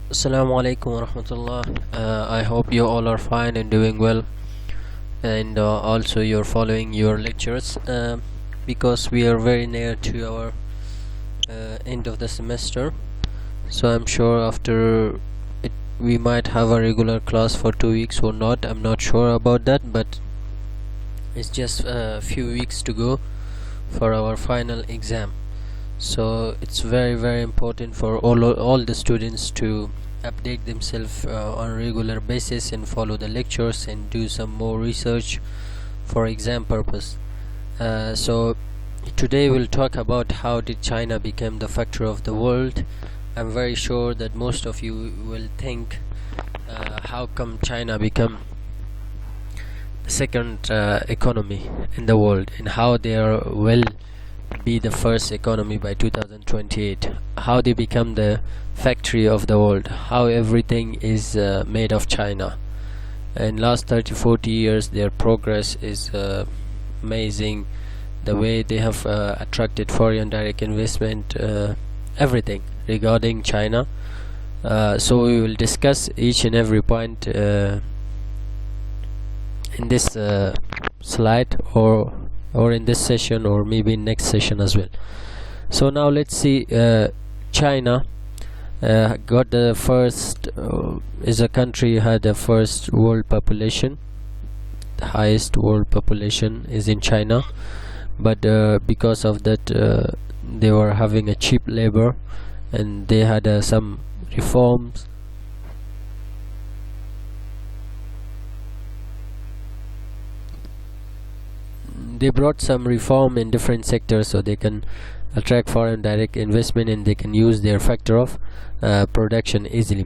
Assalamu alaikum wa rahmatullah. I hope you all are fine and doing well, and also you're following your lectures because we are very near to our end of the semester. So I'm sure after it, we might have a regular class for 2 weeks or not. I'm not sure about that, but it's just a few weeks to go for our final exam. So it's very important for all the students to update themselves on a regular basis and follow the lectures and do some more research for exam purpose. So today we'll talk about how did China become the factory of the world. I'm very sure that most of you will think how come China become the second economy in the world, and how they are will be the first economy by 2028, how they become the factory of the world, how everything is made of China. In last 30-40 years their progress is amazing, the way they have attracted foreign direct investment, everything regarding China. So we will discuss each and every point in this slide, or in this session, or maybe in next session as well. So now let's see. China got the first is a country had the first world population. The highest world population is in China, but because of that they were having a cheap labor, and they had some reforms. They brought some reform in different sectors so they can attract foreign direct investment, and they can use their factor of production easily.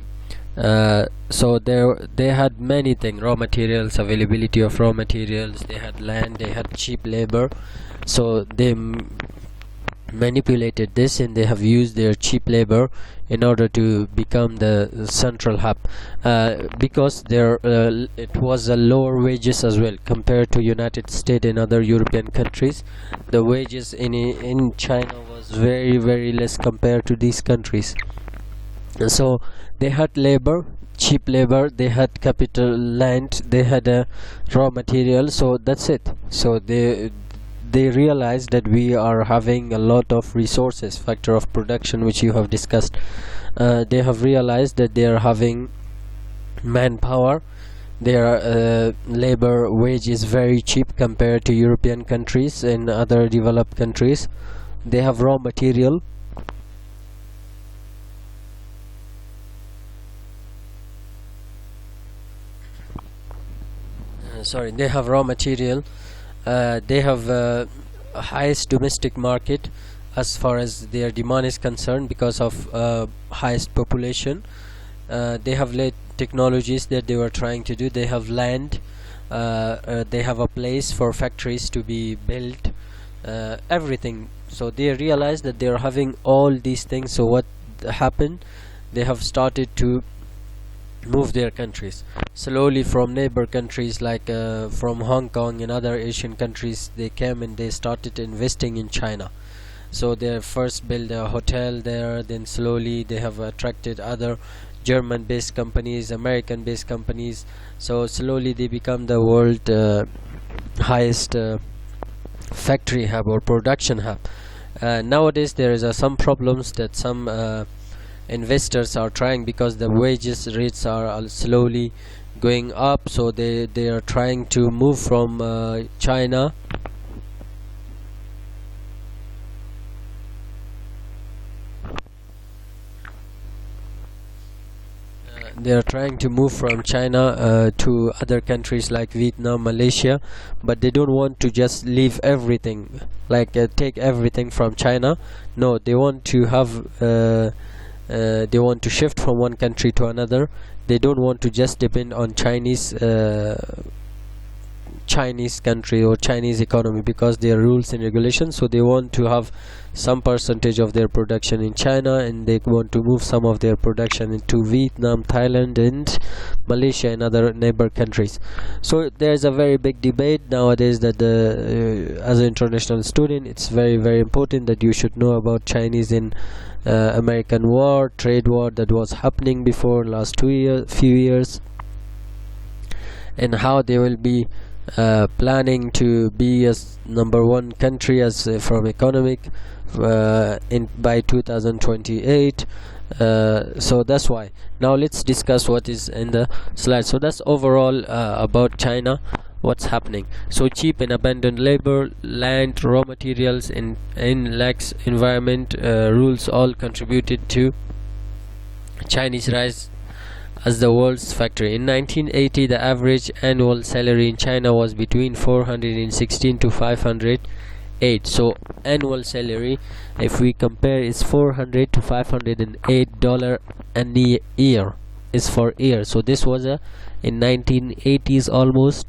So they had many things: raw materials, availability of raw materials, they had land, they had cheap labor. So they manipulated this, and they have used their cheap labor in order to become the central hub, because there it was a lower wages as well compared to United States and other European countries. The wages in China was very less compared to these countries. So they had labor, cheap labor, they had capital, land, they had a raw material. So that's it. So they realized that we are having a lot of resources, factor of production, which you have discussed. They have realized that they are having manpower, their labor wage is very cheap compared to European countries and other developed countries. They have raw material. They have raw material. They have highest domestic market as far as their demand is concerned because of highest population. They have late technologies that they were trying to do. They have land. They have a place for factories to be built, everything. So they realized that they are having all these things. So what happened? They have started to move their countries slowly from neighbor countries, like from Hong Kong and other Asian countries. They came and they started investing in China. So they first built a hotel there, then slowly they have attracted other German based companies, American based companies. So slowly they become the world highest factory hub or production hub. Nowadays there is some problems that some investors are trying, because the wages rates are slowly going up. So they are trying to move from China. They are trying to move from China to other countries like Vietnam, Malaysia, but they don't want to just leave everything, like take everything from China. No, they want to have they want to shift from one country to another. They don't want to just depend on Chinese Chinese country or Chinese economy, because there are rules and regulations. So they want to have some percentage of their production in China, and they want to move some of their production into Vietnam, Thailand, and Malaysia and other neighbor countries. So there's a very big debate nowadays that as an international student, it's very important that you should know about Chinese and American war, trade war that was happening before last few years, and how they will be planning to be as number one country as from economic in by 2028. So that's why now let's discuss what is in the slide. So that's overall about China, what's happening. So cheap and abundant labor, land, raw materials, and lax environment rules all contributed to Chinese rise as the world's factory. In 1980, the average annual salary in China was between 416 to 508. So annual salary, if we compare, is 400 to 508 dollar a year, is for year. So this was in 1980s almost.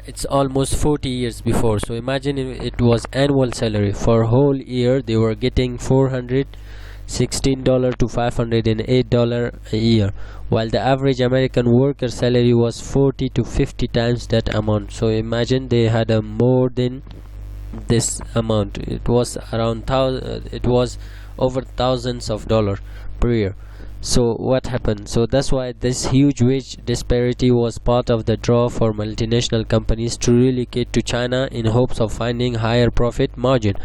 It's almost 40 years before. So imagine if it was annual salary for whole year, they were getting $416 to $508 a year, while the average American worker salary was 40 to 50 times that amount. So imagine they had a more than this amount. It was around it was over thousands of dollars per year. So what happened? So that's why this huge wage disparity was part of the draw for multinational companies to relocate to China in hopes of finding higher profit margin.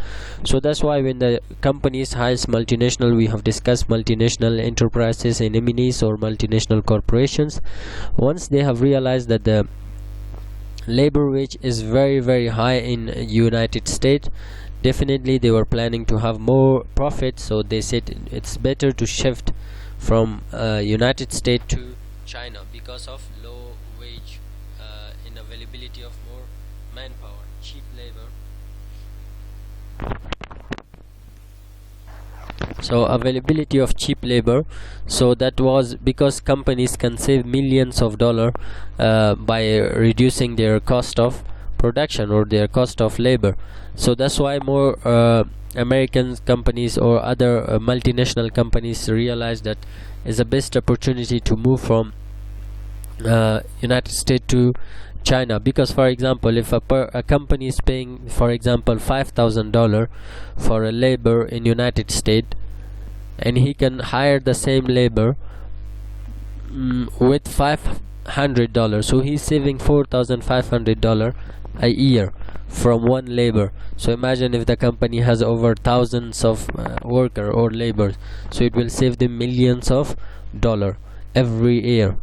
So that's why when the companies hires multinational, we have discussed multinational enterprises and MNEs or multinational corporations, once they have realized that the labor wage is very high in United States, definitely they were planning to have more profit. So they said it's better to shift from United States to China because of low wage and availability of more manpower, cheap labor. So availability of cheap labor, so that was because companies can save millions of dollars by reducing their cost of production or their cost of labor. So that's why more American companies or other multinational companies realize that is the best opportunity to move from United States to China. Because for example, if a company is paying, for example, $5,000 for a labor in United States, and he can hire the same labor with $500, so he's saving $4,500 a year from one labor. So imagine if the company has over thousands of worker or labor, so it will save them millions of dollars every year.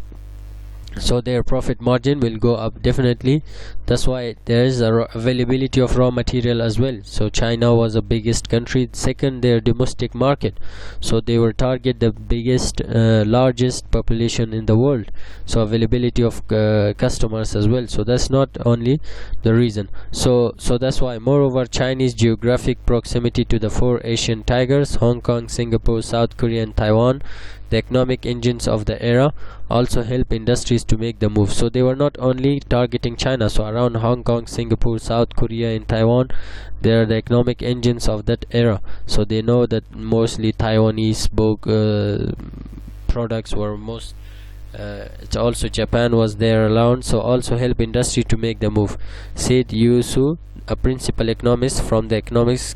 So their profit margin will go up definitely. That's why there is a availability of raw material as well. So China was the biggest country, second their domestic market, so they will target the biggest largest population in the world, so availability of customers as well. So that's not only the reason. So that's why, moreover, Chinese geographic proximity to the four Asian tigers, Hong Kong, Singapore, South Korea, and Taiwan, the economic engines of the era, also help industries to make the move. So they were not only targeting China, so around Hong Kong, Singapore, South Korea, and Taiwan, they are the economic engines of that era. So they know that mostly Taiwanese products were most it's also Japan was there around, so also help industry to make the move, said Yu Su, a principal economist from the economist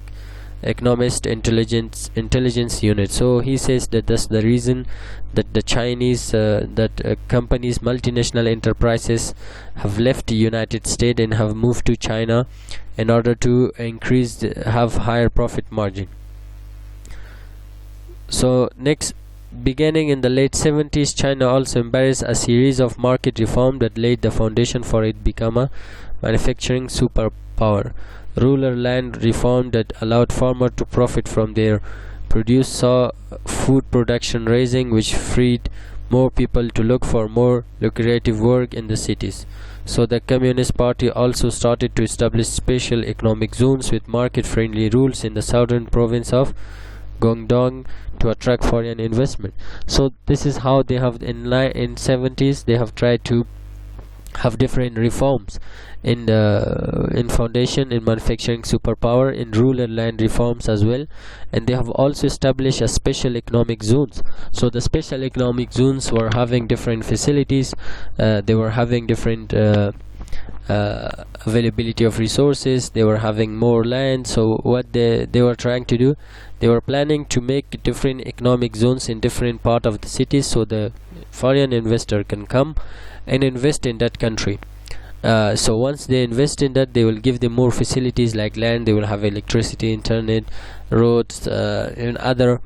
intelligence unit. So he says that that's the reason that the Chinese companies, multinational enterprises, have left the United States and have moved to China in order to have higher profit margin. So next, beginning in the late 70s, China also embraced a series of market reform that laid the foundation for it become a manufacturing superpower. Rural land reform that allowed farmers to profit from their produce saw food production rising, which freed more people to look for more lucrative work in the cities. So the Communist Party also started to establish special economic zones with market-friendly rules in the southern province of Guangdong to attract foreign investment. So this is how they have in 70s they have tried to have different reforms in foundation, in manufacturing superpower, in rural land reforms as well, and they have also established a special economic zones. So the special economic zones were having different facilities, they were having different availability of resources, they were having more land. So what they were trying to do, they were planning to make different economic zones in different part of the cities, so the foreign investor can come and invest in that country. So once they invest in that, they will give them more facilities like land, they will have electricity, internet, roads, and other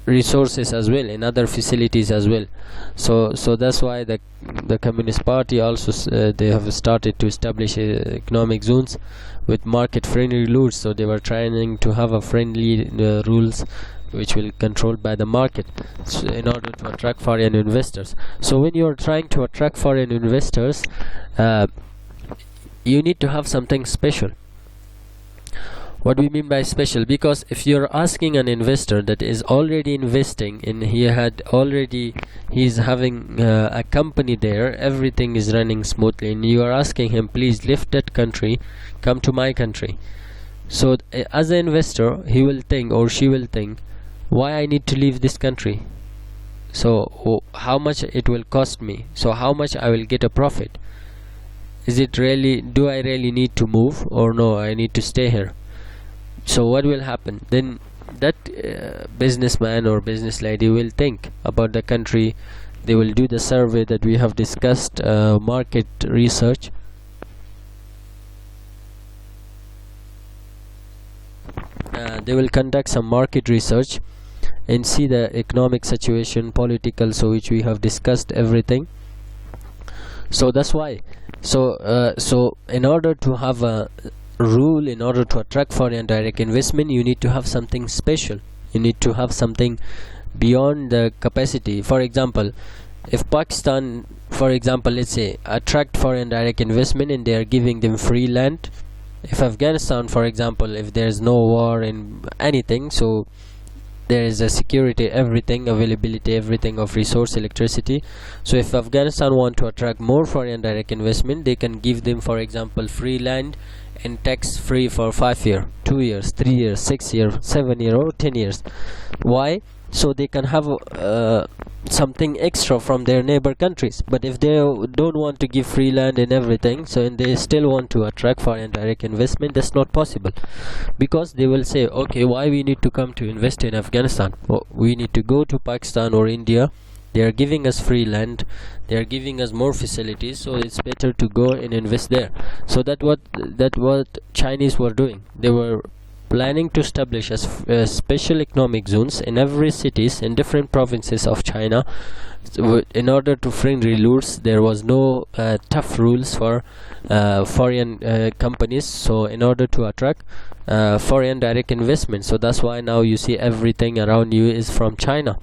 resources as well, and other facilities as well. So that's why the Communist Party also they have started to establish economic zones with market friendly rules. So they were trying to have a friendly rules which will controlled by the market, so in order to attract foreign investors. So when you are trying to attract foreign investors, you need to have something special. What we mean by special, because if you're asking an investor that is already investing and he's having a company there, everything is running smoothly, and you are asking him, please leave that country, come to my country. So as an investor, he will think, or she will think, why I need to leave this country? So how much it will cost me? So how much I will get a profit? Is it really, do I really need to move, or no, I need to stay here? So what will happen then? That businessman or business lady will think about the country. They will do the survey that we have discussed, market research. They will conduct some market research and see the economic situation, political, so which we have discussed everything. So that's why. So in order to have a rule, in order to attract foreign direct investment, you need to have something special. You need to have something beyond the capacity. For example, if Pakistan, for example, let's say, attract foreign direct investment and they are giving them free land. If Afghanistan, for example, if there's no war in anything, so there is a security, everything, availability, everything of resource, electricity. So if Afghanistan want to attract more foreign direct investment, they can give them, for example, free land and tax free for 5 years, 2 years, 3 years, 6 years, 7 years, or 10 years. Why? So they can have something extra from their neighbor countries. But if they don't want to give free land and everything, so and they still want to attract foreign direct investment, that's not possible, because they will say, okay, why we need to come to invest in Afghanistan? Well, we need to go to Pakistan or India. They are giving us free land, they are giving us more facilities, so it's better to go and invest there. So that what Chinese were doing. They were planning to establish a special economic zones in every cities in different provinces of China. So in order to friendly rules, there was no tough rules for foreign companies. So in order to attract foreign direct investment, so that's why now you see everything around you is from China.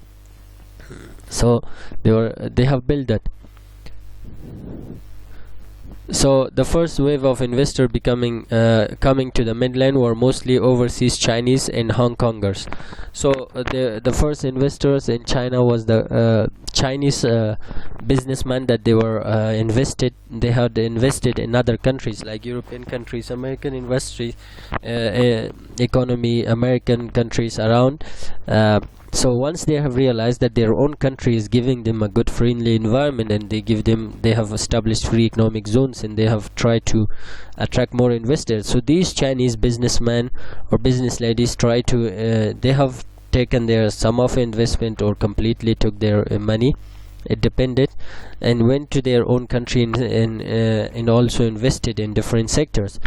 So they have built that. So the first wave of investor coming to the mainland were mostly overseas Chinese and Hong Kongers. So the first investors in China was the Chinese businessmen that they were they had invested in other countries like European countries, American industry, economy, American countries around. So once they have realized that their own country is giving them a good friendly environment, and they have established free economic zones, and they have tried to attract more investors. So these Chinese businessmen or business ladies they have taken their sum of investment or completely took their money. It depended, and went to their own country and also invested in different sectors.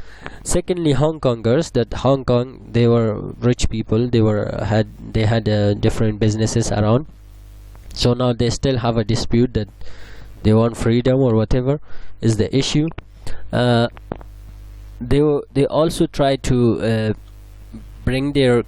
Secondly, Hong Kongers, that Hong Kong, they were rich people, they had different businesses around. So now they still have a dispute that they want freedom or whatever is the issue. They also try to bring their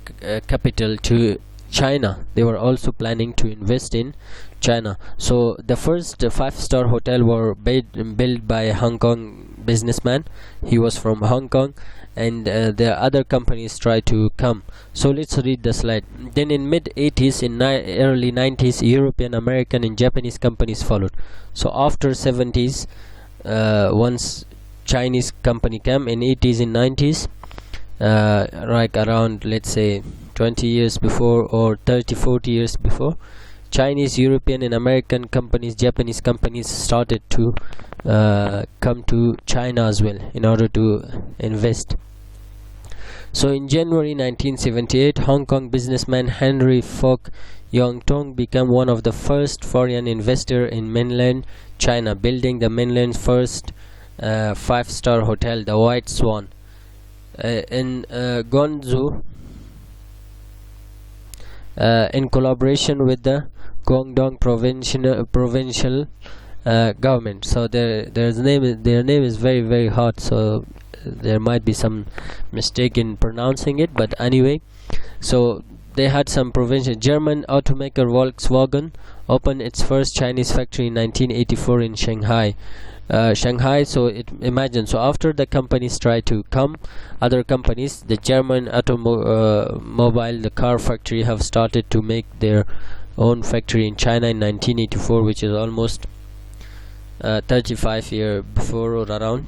capital to China. They were also planning to invest in China. So the first five-star hotel were built by a Hong Kong businessman. He was from Hong Kong, and the other companies try to come. So let's read the slide. Then in mid 80s, in early 90s, European, American and Japanese companies followed. So after 70s, once Chinese company came in 80s and 90s, like around, let's say, 20 years before, or 30-40 years before, Chinese, European and American companies, Japanese companies started to come to China as well in order to invest. So in January 1978, Hong Kong businessman Henry Fok Yong Tong became one of the first foreign investor in mainland China, building the mainland's first five-star hotel, the White Swan, in Guangzhou, in collaboration with the Guangdong provincial government. So their name is very, very hard, so there might be some mistake in pronouncing it, but anyway, so they had some provincial. German automaker Volkswagen opened its first Chinese factory in 1984 in Shanghai. So imagine, so after the companies try to come, other companies, the German automobile, the car factory, have started to make their own factory in China in 1984, which is almost 35 years before or around.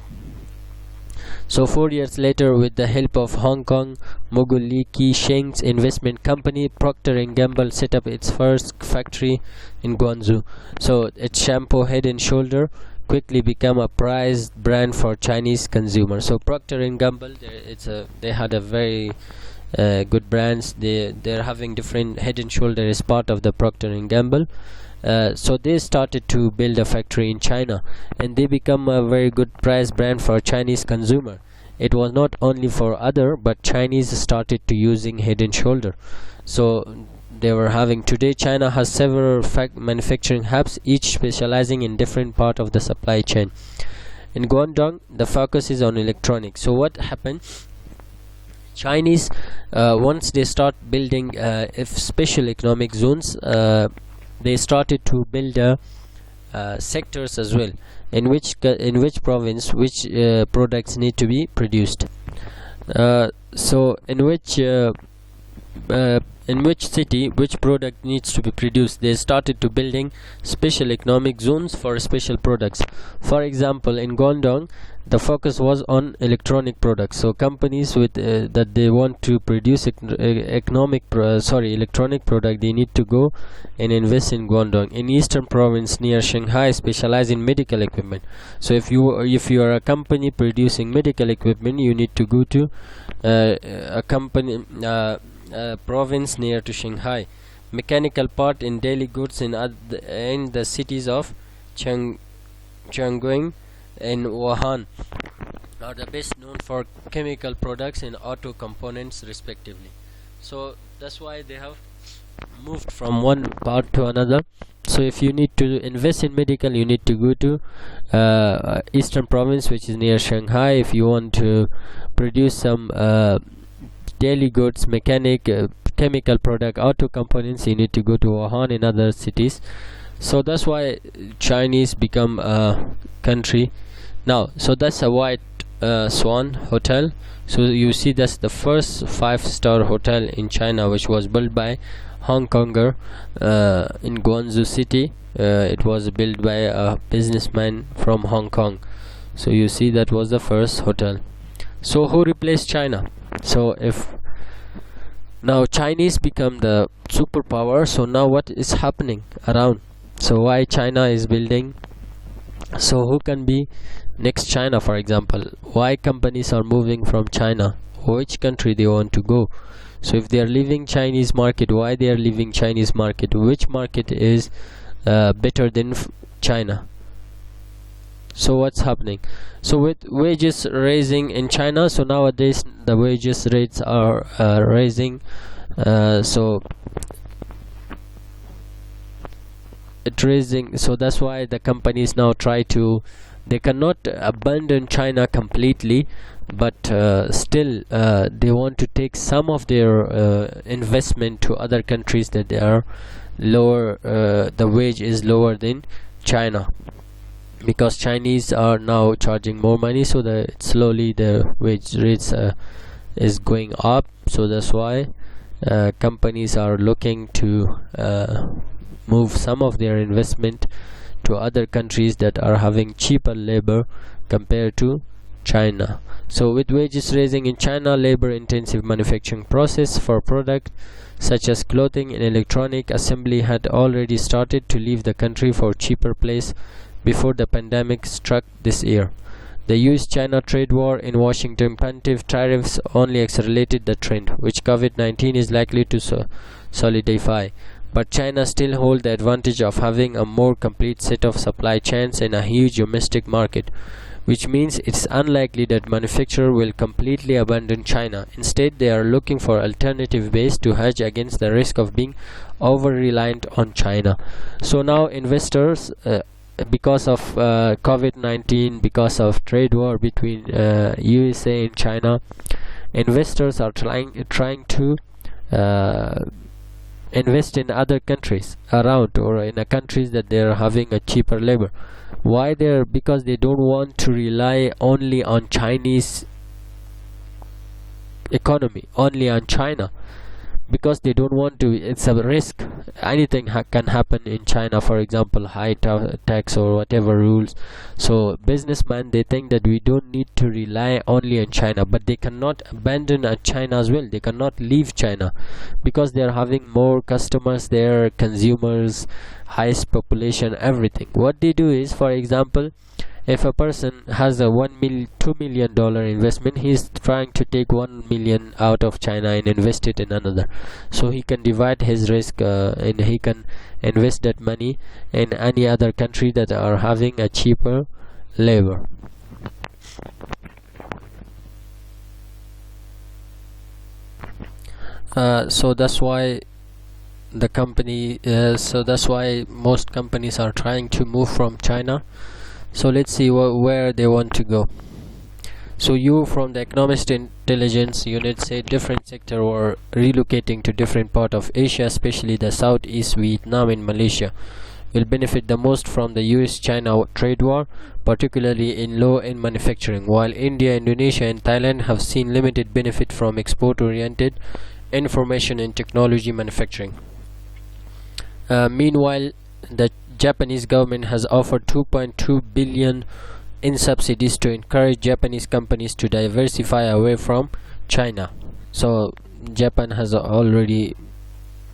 So 4 years later, with the help of Hong Kong mogul Li Keqiang's investment company, Procter & Gamble set up its first factory in Guangzhou. So its shampoo Head and Shoulder quickly became a prized brand for Chinese consumers. So Procter & Gamble, they had a very good brands. They're having different. Head and Shoulder is part of the Procter & Gamble. So they started to build a factory in China, and they become a very good price brand for Chinese consumer. It was not only for other, but Chinese started to using Head and Shoulder. So they were having, today China has several manufacturing hubs, each specializing in different part of the supply chain. In Guangdong, the focus is on electronics. So what happened? Chinese, once they start building special economic zones, they started to build sectors as well, in which province which products need to be produced. So in which city which product needs to be produced, they started to building special economic zones for special products. For example, in Guangdong, the focus was on electronic products. So companies with that they want to produce electronic product, they need to go and invest in Guangdong. In Eastern Province near Shanghai, specialize in medical equipment. So if you are a company producing medical equipment, you need to go to a company province near to Shanghai. Mechanical part in daily goods in the cities of Chongqing and Wuhan are the best known for chemical products and auto components respectively. So that's why they have moved from one part to another. So if you need to invest in medical, you need to go to Eastern Province, which is near Shanghai. If you want to produce some daily goods, chemical product, auto components, you need to go to Wuhan and other cities. So that's why Chinese become a country now. So that's a White Swan hotel. So you see, that's the first 5-star hotel in China, which was built by Hong Konger in Guangzhou city. It was built by a businessman from Hong Kong. So you see, that was the first hotel. So who replaced China? So if now Chinese become the superpower, so now what is happening around? So why China is building? So who can be next China, for example? Why companies are moving from China? Which country they want to go? So if they are leaving Chinese market, why they are leaving Chinese market? Which market is better than China? So what's happening? So with wages raising in China, so nowadays the wages rates are rising. So it raising, so that's why the companies now try to They cannot abandon China completely, but still they want to take some of their investment to other countries that they are lower, the wage is lower than China, because Chinese are now charging more money, so that slowly the wage rates is going up. So that's why companies are looking to move some of their investment to other countries that are having cheaper labor compared to China. So with wages rising in China, labor intensive manufacturing process for products such as clothing and electronic assembly had already started to leave the country for cheaper place before the pandemic struck this year. The US-China trade war in Washington preemptive tariffs only accelerated the trend, which COVID-19 is likely to solidify. But China still holds the advantage of having a more complete set of supply chains and a huge domestic market, which means it's unlikely that manufacturers will completely abandon China. Instead, they are looking for alternative ways to hedge against the risk of being over-reliant on China. So now investors, because of COVID-19, because of trade war between USA and China, investors are trying to invest in other countries around, or in countries that they are having a cheaper labor. Why? Because they don't want to rely only on Chinese economy, only on China, because they don't want to. It's a risk. Anything can happen in China, for example, high tax or whatever rules. So businessmen, they think that we don't need to rely only on China, but they cannot abandon China as well. They cannot leave China because they are having more customers there, consumers, highest population, everything. What they do is, for example, if a person has a $2 million investment, he is trying to take 1 million out of China and invest it in another, so he can divide his risk and he can invest that money in any other country that are having a cheaper labor. So that's why most companies are trying to move from China. So let's see where they want to go. So you, from the Economist Intelligence Unit, say different sector or relocating to different part of Asia, especially the Southeast, Vietnam and Malaysia, will benefit the most from the US-China trade war, particularly in low-end manufacturing, while India, Indonesia and Thailand have seen limited benefit from export-oriented information and technology manufacturing. Meanwhile, the Japanese government has offered 2.2 billion in subsidies to encourage Japanese companies to diversify away from China. So Japan has already,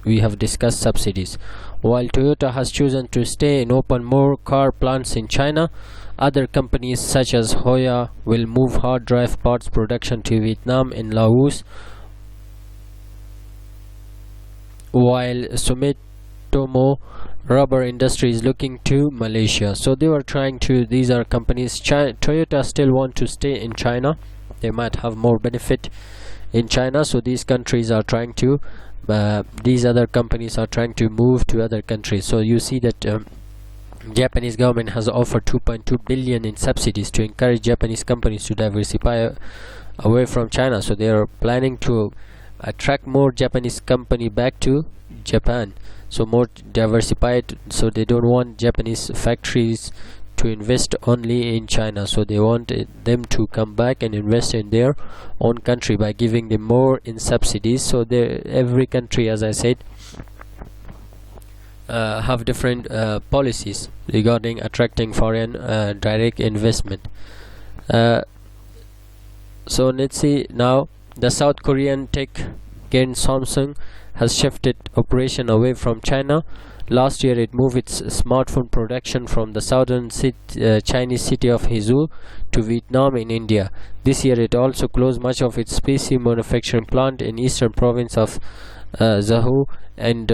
we have discussed subsidies. While Toyota has chosen to stay and open more car plants in China, other companies such as Hoya will move hard drive parts production to Vietnam and Laos, while Sumitomo Rubber Industry is looking to Malaysia. So they were trying to, these are companies, Toyota still want to stay in China. They might have more benefit in China, so these countries are trying to these other companies are trying to move to other countries. So you see that Japanese government has offered 2.2 billion in subsidies to encourage Japanese companies to diversify away from China. So they are planning to attract more Japanese company back to Japan, so more diversified. So they don't want Japanese factories to invest only in China, so they want them to come back and invest in their own country by giving them more in subsidies. So every country, as I said, have different policies regarding attracting foreign direct investment. So let's see now. The South Korean tech giant Samsung has shifted operation away from China. Last year it moved its smartphone production from the southern Chinese city of Huzhou to Vietnam in India. This year it also closed much of its PC manufacturing plant in eastern province of Zhou and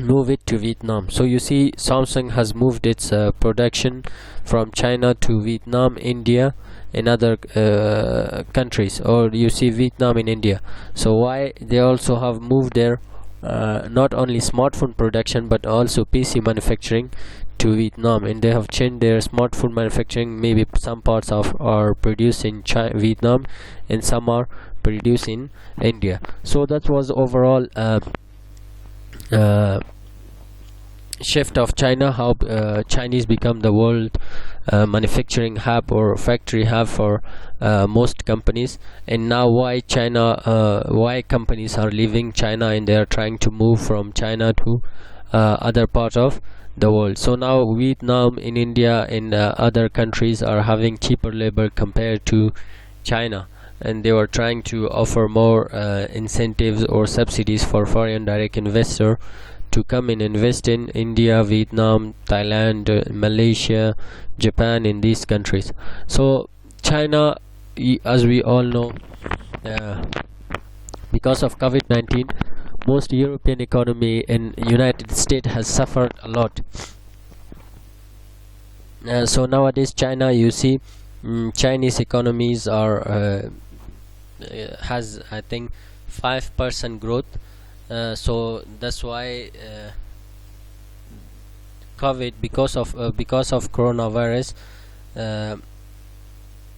move it to Vietnam. So you see, Samsung has moved its production from China to Vietnam, India and other countries, or you see Vietnam in India. So why they also have moved their not only smartphone production but also PC manufacturing to Vietnam, and they have changed their smartphone manufacturing. Maybe some parts of are produced in Vietnam, and some are produced in India. So that was overall uh, shift of China, how Chinese become the world manufacturing hub or factory hub for most companies. And now why companies are leaving China and they are trying to move from China to other part of the world. So now Vietnam, in India, and other countries are having cheaper labor compared to China, and they were trying to offer more incentives or subsidies for foreign direct investor to come and invest in India, Vietnam, Thailand, Malaysia, Japan, in these countries. So China, as we all know, uh, because of COVID-19, most European economy and United States has suffered a lot. So nowadays China, you see, Chinese economies are has, I think, 5% growth. So that's why COVID, because of coronavirus, uh,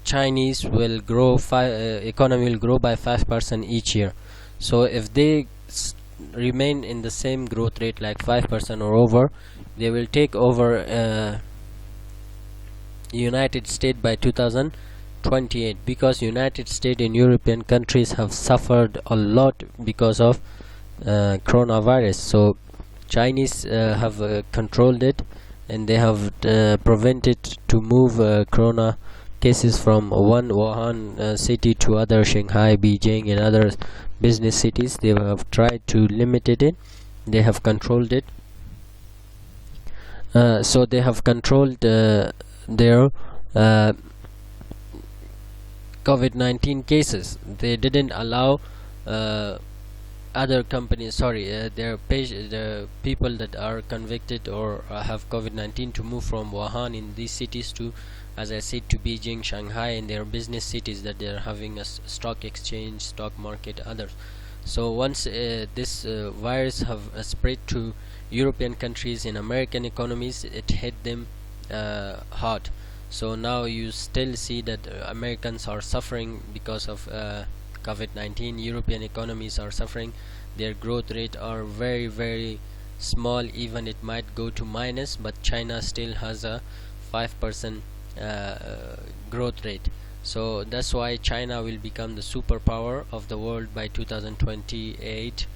Chinese will grow economy will grow by 5% each year. So if they remain in the same growth rate like 5% or over, they will take over United States by 2028, because United States and European countries have suffered a lot because of coronavirus. So Chinese have controlled it, and they have prevented to move corona cases from one Wuhan city to other, Shanghai, Beijing, and other business cities. They have tried to limit it. They have controlled it. So they have controlled their COVID-19 cases. They didn't allow other companies, the people that are convicted or have COVID-19 to move from Wuhan in these cities to, as I said, to Beijing, Shanghai, and their business cities that they are having a stock exchange, stock market, others. So once this virus have spread to European countries and American economies, it hit them hard. So now you still see that Americans are suffering because of COVID-19. European economies are suffering. Their growth rate are very, very small. Even it might go to minus, but China still has a 5% growth rate. So that's why China will become the superpower of the world by 2028,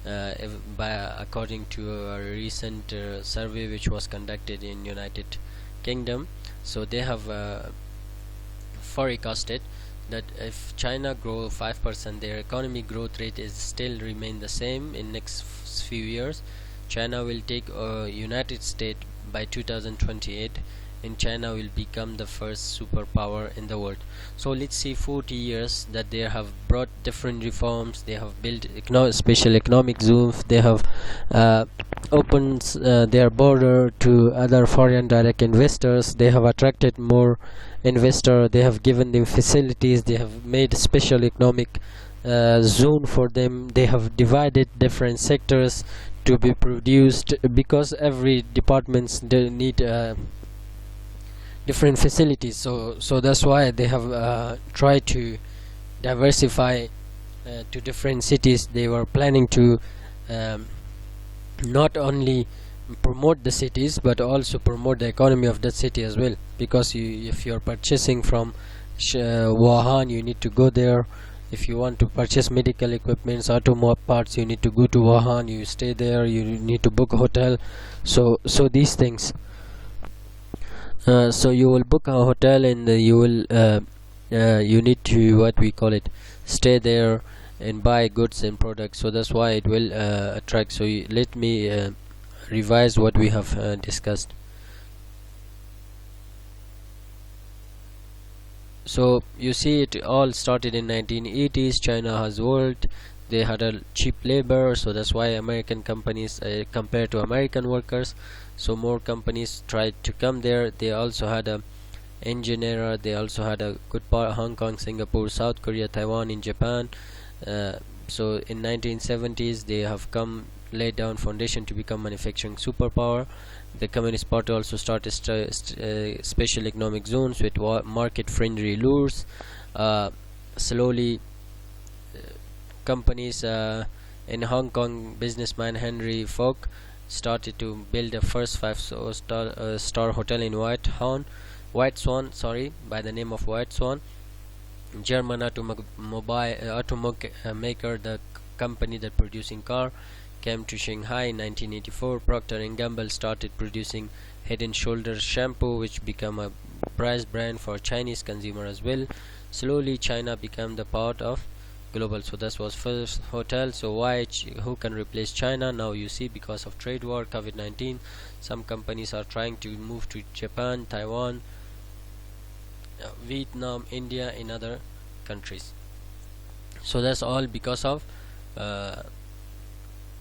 according to a recent survey which was conducted in United Kingdom. So they have forecasted that if China grow 5%, their economy growth rate is still remain the same in next few years. China will take United States by 2028, and China will become the first superpower in the world. So let's see 40 years that they have brought different reforms. They have built special economic zones. They have opened their border to other foreign direct investors. They have attracted more investor. They have given them facilities. They have made special economic zone for them. They have divided different sectors to be produced, because every departments they need different facilities. So that's why they have tried to diversify to different cities. They were planning to not only promote the cities but also promote the economy of that city as well, because if you're purchasing from Wuhan, you need to go there. If you want to purchase medical equipments, automobile parts, you need to go to Wuhan. You stay there, you need to book a hotel. So these things, so you will book a hotel, and you will you need to, what we call it, stay there and buy goods and products. So that's why it will attract. So let me revise what we have discussed. So you see, it all started in 1980s. China has worked. They had a cheap labor, so that's why American companies compared to American workers, so more companies tried to come there. They also had a engineer. They also had a good part: Hong Kong, Singapore, South Korea, Taiwan, in Japan. So in 1970s they have come laid down foundation to become manufacturing superpower. The Communist Party also started special economic zones with market friendly rules. Slowly companies in Hong Kong, businessman Henry Fok started to build the first five-star hotel in White Swan, by the name of White Swan. German automaker, the company that producing car, came to Shanghai in 1984. Procter & Gamble started producing Head and Shoulders shampoo, which became a prize brand for Chinese consumer as well. Slowly China became the part of global. So this was first hotel. So who can replace China? Now you see, because of trade war, COVID-19, some companies are trying to move to Japan, Taiwan, Vietnam, India, in other countries. So that's all because of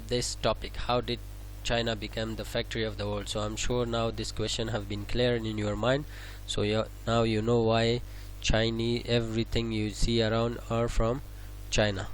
this topic. How did China become the factory of the world? So I'm sure now this question have been clear in your mind. So now you know why Chinese, everything you see around are from China.